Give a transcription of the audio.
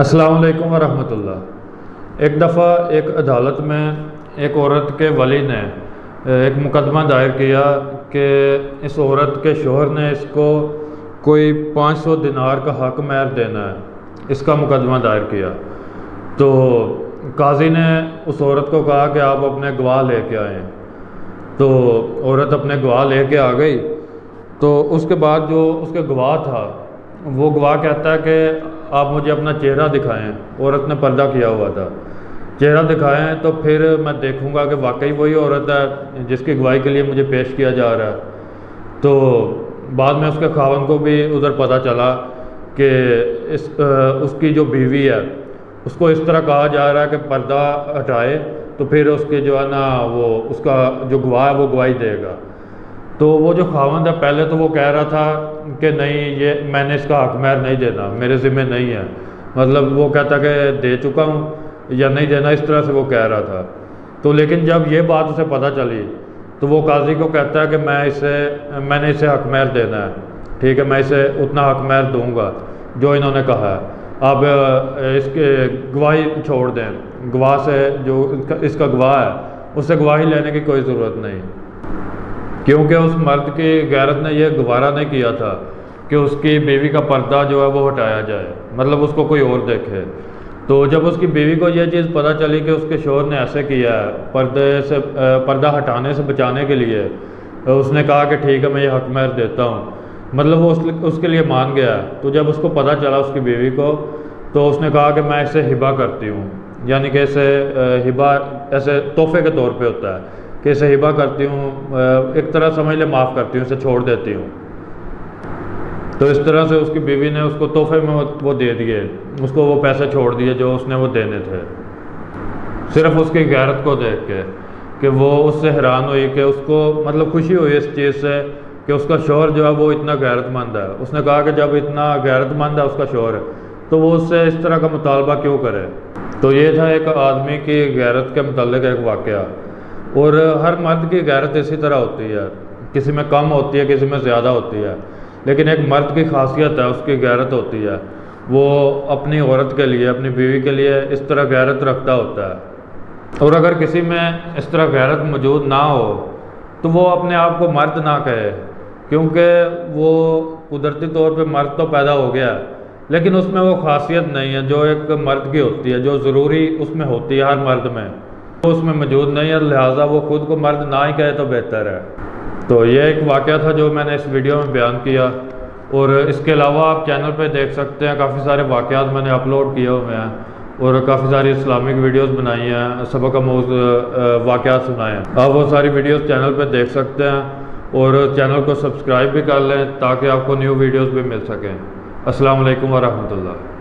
السلام علیکم ورحمۃ اللہ۔ ایک دفعہ ایک عدالت میں ایک عورت کے ولی نے ایک مقدمہ دائر کیا کہ اس عورت کے شوہر نے اس کو کوئی 500 دینار کا حق مہر دینا ہے، اس کا مقدمہ دائر کیا۔ تو قاضی نے اس عورت کو کہا کہ آپ اپنے گواہ لے کے آئیں۔ تو عورت اپنے گواہ لے کے آ گئی۔ تو اس کے بعد جو اس کے گواہ تھا وہ گواہ کہتا ہے کہ آپ مجھے اپنا چہرہ دکھائیں۔ عورت نے پردہ کیا ہوا تھا، چہرہ دکھائیں تو پھر میں دیکھوں گا کہ واقعی وہی عورت ہے جس کی گواہی کے لیے مجھے پیش کیا جا رہا ہے۔ تو بعد میں اس کے خاوند کو بھی ادھر پتہ چلا کہ اس کی جو بیوی ہے اس کو اس طرح کہا جا رہا ہے کہ پردہ ہٹائے تو پھر اس کے جو ہے نا وہ اس کا جو گواہ ہے وہ گواہی دے گا۔ تو وہ جو خاوند ہے پہلے تو وہ کہہ رہا تھا کہ نہیں، یہ میں نے اس کا حق مہر نہیں دینا، میرے ذمہ نہیں ہے، مطلب وہ کہتا کہ دے چکا ہوں یا نہیں دینا، اس طرح سے وہ کہہ رہا تھا۔ تو لیکن جب یہ بات اسے پتہ چلی تو وہ قاضی کو کہتا ہے کہ میں نے اسے حق مہر دینا ہے، ٹھیک ہے، میں اسے اتنا حق مہر دوں گا جو انہوں نے کہا ہے، آپ اس کے گواہی چھوڑ دیں، گواہ سے جو اس کا گواہ ہے اس سے گواہی لینے کی کوئی ضرورت نہیں، کیونکہ اس مرد کی غیرت نے یہ گوارا نہیں کیا تھا کہ اس کی بیوی کا پردہ جو ہے وہ ہٹایا جائے، مطلب اس کو کوئی اور دیکھے۔ تو جب اس کی بیوی کو یہ چیز پتہ چلی کہ اس کے شوہر نے ایسے کیا ہے پردہ ہٹانے سے بچانے کے لیے، اس نے کہا کہ ٹھیک ہے میں یہ حق مہر دیتا ہوں، مطلب وہ اس کے لیے مان گیا۔ تو جب اس کو پتہ چلا اس کی بیوی کو، تو اس نے کہا کہ میں اسے ہبہ کرتی ہوں، یعنی کہ اسے ہبہ ایسے تحفے کے طور پہ ہوتا ہے کہ اسے ہبہ کرتی ہوں، ایک طرح سمجھ لے معاف کرتی ہوں، اسے چھوڑ دیتی ہوں۔ تو اس طرح سے اس کی بیوی نے اس کو تحفے میں وہ دے دیے، اس کو وہ پیسے چھوڑ دیے جو اس نے وہ دینے تھے، صرف اس کی غیرت کو دیکھ کے کہ وہ اس سے حیران ہوئی کہ اس کو مطلب خوشی ہوئی اس چیز سے کہ اس کا شوہر جو ہے وہ اتنا غیرت مند ہے۔ اس نے کہا کہ جب اتنا غیرت مند ہے اس کا شوہر تو وہ اس سے اس طرح کا مطالبہ کیوں کرے۔ تو یہ تھا ایک آدمی کی غیرت کے متعلق ایک واقعہ، اور ہر مرد کی غیرت اسی طرح ہوتی ہے، کسی میں کم ہوتی ہے، کسی میں زیادہ ہوتی ہے، لیکن ایک مرد کی خاصیت ہے، اس کی غیرت ہوتی ہے، وہ اپنی عورت کے لیے، اپنی بیوی کے لیے اس طرح غیرت رکھتا ہوتا ہے۔ اور اگر کسی میں اس طرح غیرت موجود نہ ہو تو وہ اپنے آپ کو مرد نہ کہے، کیونکہ وہ قدرتی طور پہ مرد تو پیدا ہو گیا ہے لیکن اس میں وہ خاصیت نہیں ہے جو ایک مرد کی ہوتی ہے، جو ضروری اس میں ہوتی ہے ہر مرد میں، اس میں موجود نہیں ہے، لہٰذا وہ خود کو مرد نہ ہی کہے تو بہتر ہے۔ تو یہ ایک واقعہ تھا جو میں نے اس ویڈیو میں بیان کیا، اور اس کے علاوہ آپ چینل پہ دیکھ سکتے ہیں کافی سارے واقعات میں نے اپلوڈ کیے ہوئے ہیں، اور کافی ساری اسلامک ویڈیوز بنائی ہیں، سبق آموز واقعات سنائے ہیں، آپ وہ ساری ویڈیوز چینل پہ دیکھ سکتے ہیں، اور چینل کو سبسکرائب بھی کر لیں تاکہ آپ کو نیو ویڈیوز بھی مل سکیں۔ السلام علیکم ورحمۃ اللہ۔